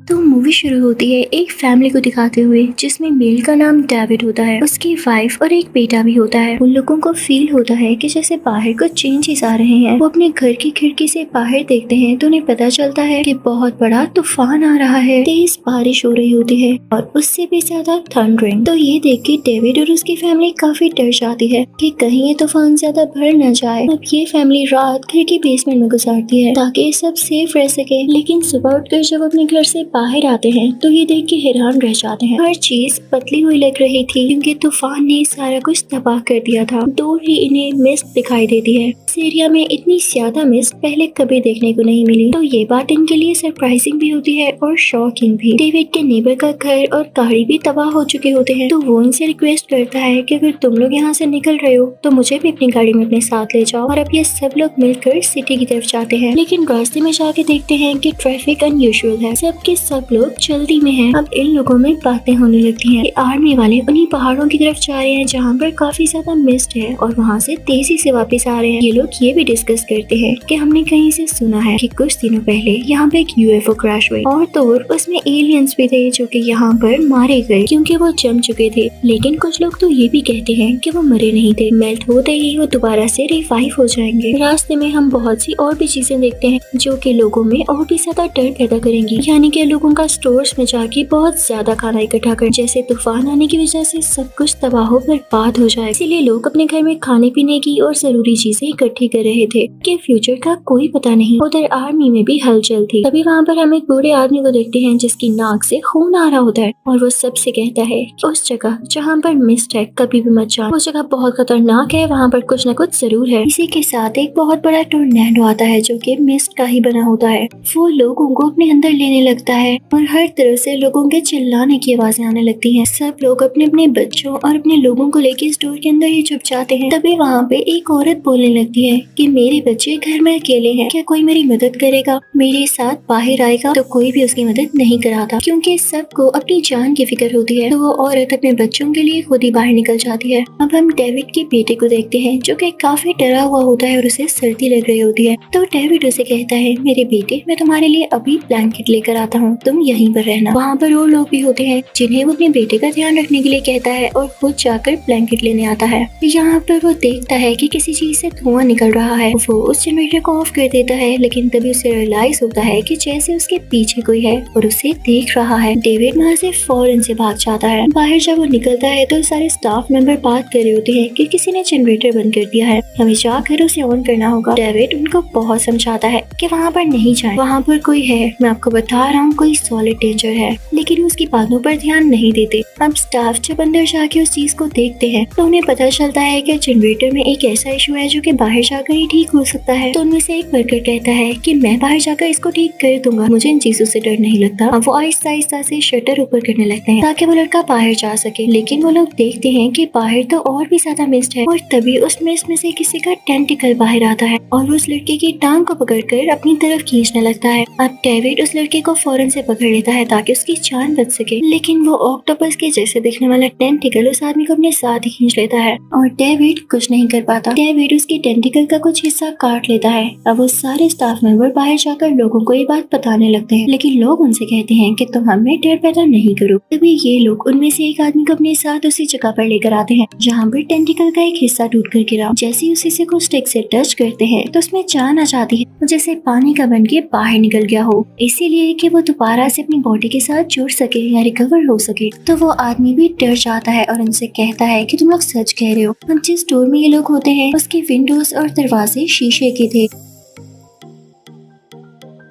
तो मूवी शुरू होती है एक फैमिली को दिखाते हुए जिसमें मेल का नाम डेविड होता है, उसकी वाइफ और एक बेटा भी होता है। उन लोगों को फील होता है कि जैसे बाहर कुछ चेंजेस आ रहे हैं। वो अपने घर की खिड़की से बाहर देखते हैं तो उन्हें पता चलता है कि बहुत बड़ा तूफान आ रहा है। तेज बारिश हो रही होती है और उससे भी ज्यादा थंडरिंग। तो ये देख के डेविड और उसकी फैमिली काफी डर जाती है कि कहीं ये तूफान ज्यादा बढ़ न जाए। अब ये फैमिली रात घर के बेसमेंट में गुजारती है ताकि सब सेफ रह सके। लेकिन सुबह उठकर जब अपने घर से बाहर आते हैं तो ये देख के हैरान रह जाते हैं। हर चीज पतली हुई लग रही थी क्योंकि तूफान ने सारा कुछ तबाह कर दिया था। दूर ही इन्हें मिस्ट दिखाई देती है। इस एरिया में इतनी ज्यादा मिस्ट पहले कभी देखने को नहीं मिली। तो ये बात इनके लिए सरप्राइजिंग भी होती है और शॉकिंग भी। डेविड के नेबर का घर और गाड़ी भी तबाह हो चुके होते हैं तो वो उनसे रिक्वेस्ट करता है कि अगर तुम लोग यहाँ से निकल रहे हो तो मुझे भी अपनी गाड़ी में अपने साथ ले जाओ। और अब ये सब लोग मिलकर सिटी की तरफ जाते हैं। लेकिन रास्ते में जाके देखते हैं कि ट्रैफिक अनयूजुअल है। सबके सब लोग जल्दी में हैं। अब इन लोगों में बातें होने लगती हैं कि आर्मी वाले उन्हीं पहाड़ों की तरफ जा रहे हैं जहाँ पर काफी ज्यादा मिस्ट है और वहाँ से तेजी से वापस आ रहे हैं। ये लोग ये भी डिस्कस करते हैं कि हमने कहीं से सुना है कि कुछ दिनों पहले यहाँ पे एक यूएफओ क्रैश हुई और तो उसमें एलियंस भी थे जो कि यहाँ पर मारे गए क्योंकि वो जम चुके थे। लेकिन कुछ लोग तो ये भी कहते हैं कि वो मरे नहीं थे, मेल्ट होते ही वो दोबारा से रिवाइव हो जाएंगे। रास्ते में हम बहुत सी और भी चीजें देखते हैं जो कि लोगों में और भी ज्यादा डर पैदा करेंगी। यानी कि लोगों का स्टोर्स में जाके बहुत ज्यादा खाना इकट्ठा कर, जैसे तूफान आने की वजह से सब कुछ तबाह बर्बाद हो जाए। इसीलिए लोग अपने घर में खाने पीने की और जरूरी चीजें इकट्ठी कर रहे थे कि फ्यूचर का कोई पता नहीं। उधर आर्मी में भी हलचल थी। तभी वहाँ पर हम एक बूढ़े आदमी को देखते हैं जिसकी नाक से खून आ रहा होता है और वो सबसे कहता है कि उस जगह जहाँ पर मिस्ट है कभी भी मत जाओ, उस जगह बहुत खतरनाक है, वहाँ पर कुछ न कुछ जरूर है। इसी के साथ एक बहुत बड़ा टोर्नेडो आता है जो कि मिस्ट का ही बना होता है। वो लोगों को अपने अंदर लेने लगता है और हर तरफ से लोगों के चिल्लाने की आवाजें आने लगती हैं। सब लोग अपने अपने बच्चों और अपने लोगों को लेकर स्टोर के अंदर ही छुप जाते हैं। तभी वहाँ पे एक औरत बोलने लगती है कि मेरे बच्चे घर में अकेले हैं, क्या कोई मेरी मदद करेगा, मेरे साथ बाहर आएगा। तो कोई भी उसकी मदद नहीं कराता क्योंकि सबको अपनी जान की फिक्र होती है। तो वो औरत अपने बच्चों के लिए खुद ही बाहर निकल जाती है। अब हम डेविड के बेटे को देखते हैं जो कि काफी डरा हुआ होता है और उसे सर्दी लग रही होती है। तो डेविड उसे कहता है मेरे बेटे, मैं तुम्हारे लिए अभी ब्लैंकेट लेकर आता हूँ, तुम यहीं पर रहना। वहाँ पर और लोग भी होते हैं जिन्हें वो अपने बेटे का ध्यान रखने के लिए कहता है और खुद जाकर ब्लैंकेट लेने आता है। यहाँ पर वो देखता है कि किसी चीज से धुआं निकल रहा है। वो उस जनरेटर को ऑफ कर देता है लेकिन तभी उसे रियलाइज होता है कि जैसे उसके पीछे कोई है और उसे देख रहा है। डेविड वहाँ से फौरन से भाग जाता है। बाहर जब वो निकलता है तो सारे स्टाफ मेंबर बात कर रहे होते हैं कि किसी ने जनरेटर बंद कर दिया है, हमें जाकर उसे ऑन करना होगा। डेविड उनको बहुत समझाता है कि वहाँ पर नहीं जाए, वहाँ पर कोई है, मैं आपको बता रहा हूँ कोई सॉलिड डेंजर है। लेकिन उसकी बातों पर ध्यान नहीं देते। अब स्टाफ जब अंदर जाके उस चीज को देखते हैं तो उन्हें पता चलता है कि जनरेटर में एक ऐसा इशू है जो कि बाहर जाकर ही ठीक हो सकता है। तो उनमें से एक वर्कर कहता है कि मैं बाहर जाकर इसको ठीक कर दूंगा, मुझे इन चीजों से डर नहीं लगता। अब वो आहिस्ता आहिस्ता से शटर ऊपर करने लगते हैं ताकि वो लड़का बाहर जा सके। लेकिन वो लोग देखते हैं कि बाहर तो और भी ज्यादा मिस्ट है और तभी उस मिस्ट में से किसी का टेंटिकल बाहर आता है और उस लड़के की टांग को पकड़कर अपनी तरफ खींचने लगता है। अब डेविड उस लड़के को फौरन से पकड़ लेता है ताकि उसकी जान बच सके। लेकिन वो ऑक्टोपस के जैसे दिखने वाला टेंटिकल उस आदमी को अपने साथ ही खींच लेता है और डेविड कुछ नहीं कर पाता। डेविड उसकी टेंटिकल का कुछ हिस्सा काट लेता है। अब वो सारे स्टाफ मेंबर बाहर जाकर लोगों को ये बात बताने लगते हैं लेकिन लोग उनसे कहते हैं कि तुम हमें डर पैदा नहीं करो। तभी ये लोग उनमें से एक आदमी को अपने साथ उसी जगह पर लेकर आते हैं जहाँ पर टेंटिकल का एक हिस्सा टूट कर गिरा। जैसे ही उस हिस्से को स्टिक से टच करते हैं तो उसमें जान आ जाती है, जैसे पानी का बन के बाहर निकल गया हो, इसीलिए कि वो दोबारा से अपनी बॉडी के साथ जुड़ सके या रिकवर हो सके। तो वो आदमी भी डर जाता है और उनसे कहता है कि तुम लोग सच कह रहे हो, जिस स्टोर में ये लोग होते हैं उसके विंडोज और दरवाजे शीशे के थे।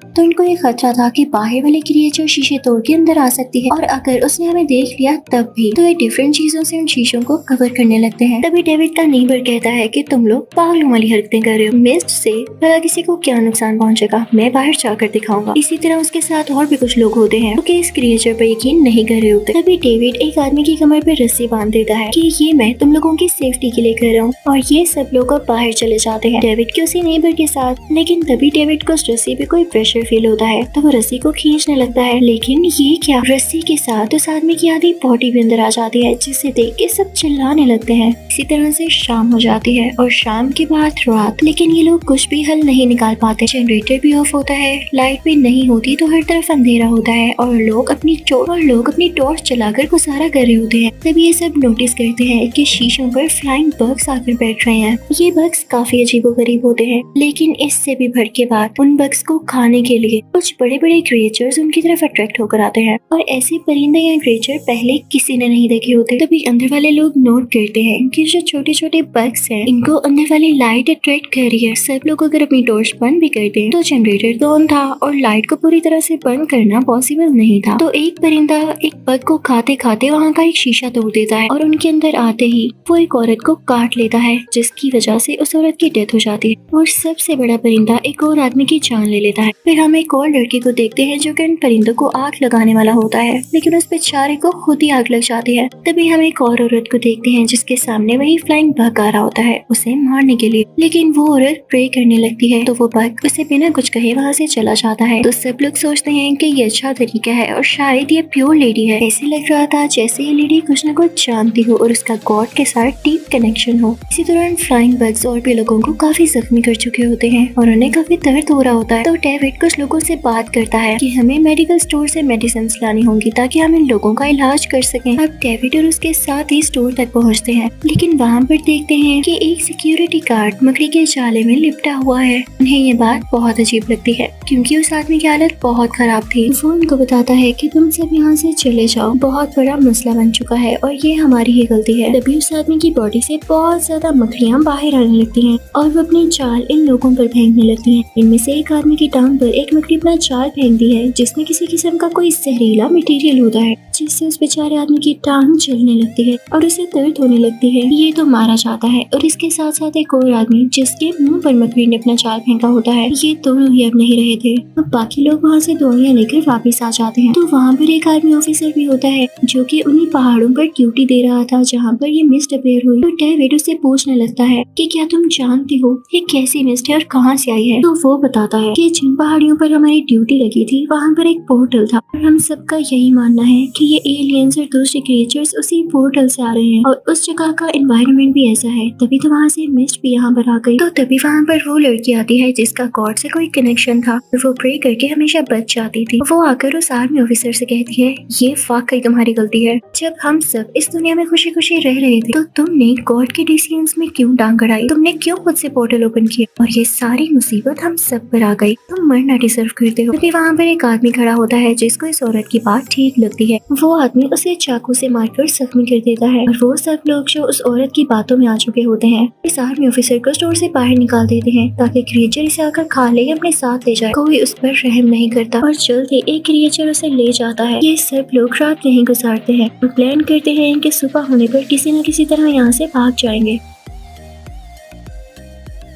तो इनको ये खतरा था कि बाहर वाले क्रिएचर शीशे तोड़ के अंदर आ सकती है और अगर उसने हमें देख लिया तब भी। तो ये डिफरेंट चीजों से उन शीशों को कवर करने लगते हैं। तभी डेविड का नेबर कहता है कि तुम लोग पागलों वाली हरकतें कर रहे हो, मिस्ट से भला किसी को क्या नुकसान पहुंचेगा, मैं बाहर जाकर दिखाऊंगा। इसी तरह उसके साथ और भी कुछ लोग होते हैं जो इस क्रिएचर पर यकीन नहीं कर रहे होते। तभी डेविड एक आदमी की कमर पर रस्सी बांध देता है कि ये मैं तुम लोगों की सेफ्टी के लिए कर रहा हूँ और ये सब लोग अब बाहर चले जाते हैं डेविड के उसी नेबर के साथ। लेकिन तभी डेविड को उस रस्सी पे कोई प्रेशर प्रेशर फील होता है तो वो रस्सी को खींचने लगता है, लेकिन ये क्या, रस्सी के साथ उस आदमी की आधी बॉडी भी अंदर आ जाती है, जिसे देख के सब चिल्लाने लगते हैं। इसी तरह से शाम हो जाती है और शाम के बाद रात, लेकिन ये लोग कुछ भी हल नहीं निकाल पाते। जनरेटर भी ऑफ होता है, लाइट भी नहीं होती तो हर तरफ अंधेरा होता है और लोग अपनी टॉर्च चलाकर गुजारा कर रहे होते हैं। तब ये सब नोटिस करते हैं कि शीशों पर फ्लाइंग बग्स आकर बैठ रहे हैं। ये बग्स काफी अजीबोगरीब होते हैं, लेकिन इससे भी बढ़ के बात, उन बग्स को खाने के लिए कुछ बड़े बड़े क्रिएचर्स उनकी तरफ अट्रैक्ट होकर आते हैं और ऐसे परिंदे या क्रिएचर पहले किसी ने नहीं देखे होते। तभी अंदर वाले लोग नोट करते हैं कि जो छोटे छोटे बग्स हैं, इनको अंदर वाली लाइट अट्रैक्ट कर रही है। सब लोग अगर अपनी टॉर्च बंद भी करते हैं तो जनरेटर तो ऑन था और लाइट को पूरी तरह से बंद करना पॉसिबल नहीं था। तो एक परिंदा एक बग को खाते खाते वहाँ का एक शीशा तोड़ देता है और उनके अंदर आते ही वो एक औरत को काट लेता है, जिसकी वजह से उस औरत की डेथ हो जाती है। और सबसे बड़ा परिंदा एक और आदमी की जान ले लेता है। फिर हम एक और लड़के को देखते हैं जो कि उन परिंदों को आग लगाने वाला होता है, लेकिन उस बेचारे को खुद ही आग लग जाती है। तभी हम एक और औरत को देखते हैं जिसके सामने वही फ्लाइंग बग आ रहा होता है उसे मारने के लिए, लेकिन वो औरत प्रे करने लगती है तो वो बग उसे बिना कुछ कहे वहाँ से चला जाता है। तो सब लोग सोचते हैं कि ये अच्छा तरीका है और शायद ये प्योर लेडी है। ऐसे लग रहा था जैसे ये लेडी कुछ न कुछ जानती हो और उसका गॉड के साथ डीप कनेक्शन हो। इसी दौरान फ्लाइंग बग्स और भी लोगों को काफी जख्मी कर चुके होते हैं और उन्हें काफी दर्द हो रहा होता है। तो डेविड कुछ लोगों से बात करता है कि हमें मेडिकल स्टोर से मेडिसिन लानी होंगी ताकि हम इन लोगों का इलाज कर सकें। अब डेविड और उसके साथ ही स्टोर तक पहुंचते हैं, लेकिन वहाँ पर देखते हैं कि एक सिक्योरिटी गार्ड मकड़ी के जाले में लिपटा हुआ है। उन्हें ये बात बहुत अजीब लगती है क्योंकि उस आदमी की हालत बहुत खराब थी। वो उनको बताता है कि तुम सब यहाँ से चले जाओ, बहुत बड़ा मसला बन चुका है और ये हमारी ही गलती है। तभी उस आदमी की बॉडी से बहुत ज्यादा मकड़ियाँ बाहर आने लगती हैं और वो अपनी जाल इन लोगों पर फेंकने लगती हैं। इनमें से एक आदमी की टांग पर एक मकड़ी अपना जाल फेंक दी है, जिसमें किसी किस्म का कोई जहरीला मटेरियल होता है, जिससे उस बेचारे आदमी की टांग जलने लगती है और उसे दर्द होने लगती है। ये तो मारा जाता है और इसके साथ साथ एक और आदमी जिसके मुंह पर मकड़ी ने अपना जाल फेंका होता है। ये दोनों ही अब नहीं रहे थे। अब बाकी लोग वहाँ से दवाइयाँ लेकर वापस आ जाते हैं। तो वहाँ पर एक आर्मी ऑफिसर भी होता है जो कि उन्हीं पहाड़ों पर ड्यूटी दे रहा था जहाँ पर ये मिस्ट अपेयर हुई। तो डेविड उससे पूछने लगता है कि क्या तुम जानती हो ये कैसी मिस्ट है और कहाँ से आई है। तो वो बताता है कि जिन पहाड़ियों पर हमारी ड्यूटी लगी थी वहाँ पर एक पोर्टल था और हम सबका यही मानना है कि ये एलियंस और दूसरे क्रिएचर्स उसी पोर्टल से आ रहे हैं और उस जगह का एनवायरनमेंट भी ऐसा है, तभी तो वहाँ से मिस्ट भी यहाँ पर आ गई। तो तभी वहाँ पर वो लड़की आती है जिसका गॉड से कोई कनेक्शन था, वो प्रे करके हमेशा बच जाती थी। वो आकर उस आर्मी ऑफिसर से कहती है ये वाकई तुम्हारी गलती है। जब हम सब इस दुनिया में खुशी खुशी रह रहे थे तो तुमने गॉड के डिसीजंस में क्यों टांग अड़ाई, तुमने क्यों खुद से पोर्टल ओपन किया और ये सारी मुसीबत हम सब पर आ गई। तुम मरना डिजर्व करते हो। तभी वहाँ पर एक आदमी खड़ा होता है जिसको इस औरत की बात ठीक लगती है। वो आदमी उसे चाकू से मारकर जख्मी कर देता है और वो सब लोग जो उस औरत की बातों में आ चुके होते हैं इस आर्मी ऑफिसर को स्टोर से बाहर निकाल देते हैं ताकि क्रिएचर इसे आकर खा ले या अपने साथ ले जाए। कोई उस पर रहम नहीं करता और जल्दी एक क्रिएचर उसे ले जाता है। ये सब लोग रात यहीं गुजारते हैं और प्लान करते हैं कि सुबह होने पर किसी न किसी तरह यहाँ से भाग जाएंगे।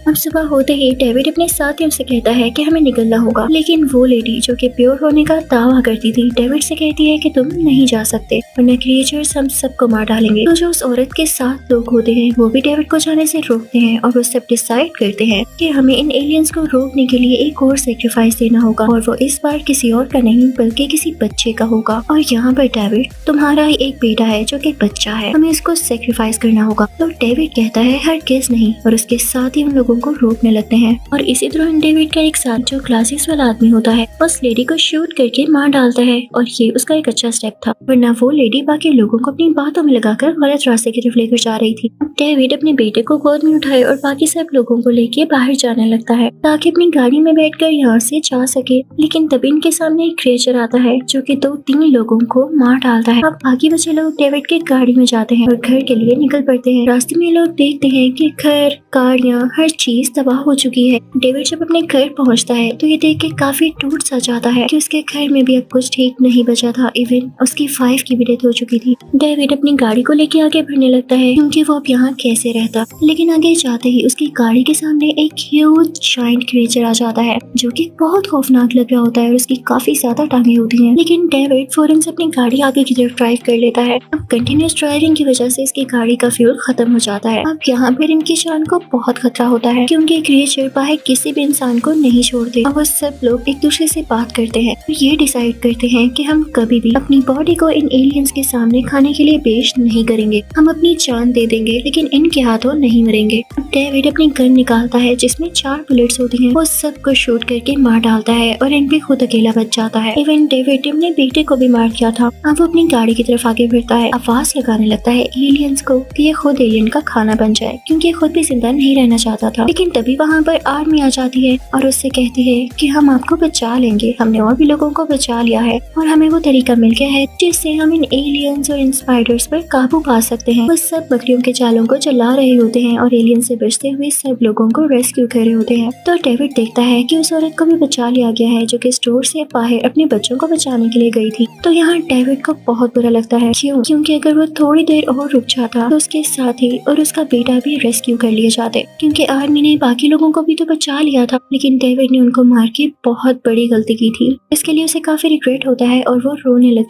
अब सुबह होते ही डेविड अपने साथियों से कहता है कि हमें निकलना होगा, लेकिन वो लेडी जो कि प्योर होने का दावा करती थी डेविड से कहती है कि तुम नहीं जा सकते वरना क्रिएचर्स हम सबको मार डालेंगे। तो जो उस औरत के साथ लोग होते हैं वो भी डेविड को जाने से रोकते हैं और वो सब डिसाइड करते हैं कि हमें इन एलियंस को रोकने के लिए एक और सेक्रीफाइस देना होगा और वो इस बार किसी और का नहीं बल्कि किसी बच्चे का होगा। और यहाँ पर डेविड तुम्हारा ही एक बेटा है जो कि बच्चा है, हमें इसको सेक्रीफाइस करना होगा। तो डेविड कहता है हरगिज़ नहीं और उसके साथ ही उन लोगों को रोकने लगते हैं। और इसी दौरान डेविड का एक साथ जो क्लासेस वाला आदमी होता है उस लेडी को शूट करके मार डालता है और ये उसका एक अच्छा स्टेप था, वरना वो लेडी बाकी लोगों को अपनी बातों में लगाकर गलत रास्ते की तरफ लेकर जा रही थी। डेविड अपने बेटे को गोद में उठाए और बाकी सब लोगों को लेके बाहर जाने लगता है ताकि अपनी गाड़ी में बैठकर यहाँ से जा सके, लेकिन तभी इनके सामने एक क्रिएचर आता है जो कि 2-3 लोगों को मार डालता है। अब बाकी बचे लोग डेविड के गाड़ी में जाते हैं और घर के लिए निकल पड़ते हैं। रास्ते में लोग देखते हैं कि घर, गाड़ियाँ, हर चीज तबाह हो चुकी है। डेविड जब अपने घर पहुंचता है तो ये देख के काफी टूट सा जाता है कि उसके घर में भी अब कुछ ठीक नहीं बचा था। इवन उसकी वाइफ की भी डेथ हो चुकी थी। डेविड अपनी गाड़ी को लेके आगे बढ़ने लगता है क्योंकि वो अब यहाँ कैसे रहता, लेकिन आगे जाते ही उसकी गाड़ी के सामने एक ह्यूज जायंट क्रिएचर आ जाता है जो कि बहुत खौफनाक लग रहा होता है और उसकी काफी ज्यादा टांगे होती हैं। लेकिन डेविड फौरन से अपनी गाड़ी आगे की तरफ ड्राइव कर लेता है। अब कंटिन्यूस ड्राइविंग की वजह से इसकी गाड़ी का फ्यूल खत्म हो जाता है। अब यहाँ पर इनकी जान को बहुत खतरा होता है क्योंकि क्रिएचर बाहर किसी भी इंसान को नहीं छोड़ते और वो सब लोग एक दूसरे से बात करते हैं और ये डिसाइड करते हैं कि हम कभी भी अपनी बॉडी को इन एलियंस के सामने खाने के लिए पेश नहीं करेंगे। हम अपनी जान दे देंगे लेकिन इनके हाथों नहीं मरेंगे। डेविड अपनी गन निकालता है जिसमें 4 बुलेट्स होती हैं। वो सबको शूट करके मार डालता है और इन पे खुद अकेला बच जाता है। इवन डेविड अपने बेटे को भी मार दिया था। अब वो अपनी गाड़ी की तरफ आगे बढ़ता है, आवाज लगाने लगता है एलियंस को कि ये खुद एलियन का खाना बन जाए क्योंकि ये खुद भी जिंदा नहीं रहना चाहता था। लेकिन तभी वहाँ पर आर्मी आ जाती है और उससे कहती है कि हम आपको बचा लेंगे, हमने और भी लोगों को बचा लिया है और हमें वो तरीका मिल गया है जिससे हम इन एलियंस और इन स्पाइडर्स पर काबू पा सकते हैं। वो सब बकरियों के जालों को जला रहे होते हैं और एलियन से बचते हुए सब लोगों को रेस्क्यू कर रहे होते हैं। तो डेविड देखता है कि उस औरत को भी बचा लिया गया है जो कि स्टोर से बाहर अपने बच्चों को बचाने के लिए गई थी। तो यहाँ डेविड को बहुत बुरा लगता है। क्योंकि अगर वो थोड़ी देर और रुक जाता तो उसके साथी और उसका बेटा भी रेस्क्यू कर लिए जाते क्योंकि आर्मी ने बाकी लोगों को भी तो बचा लिया था। लेकिन डेविड ने उनको मार के बहुत बड़ी गलती की थी। इसके लिए उसे काफी रिग्रेट होता है और वो रोने लग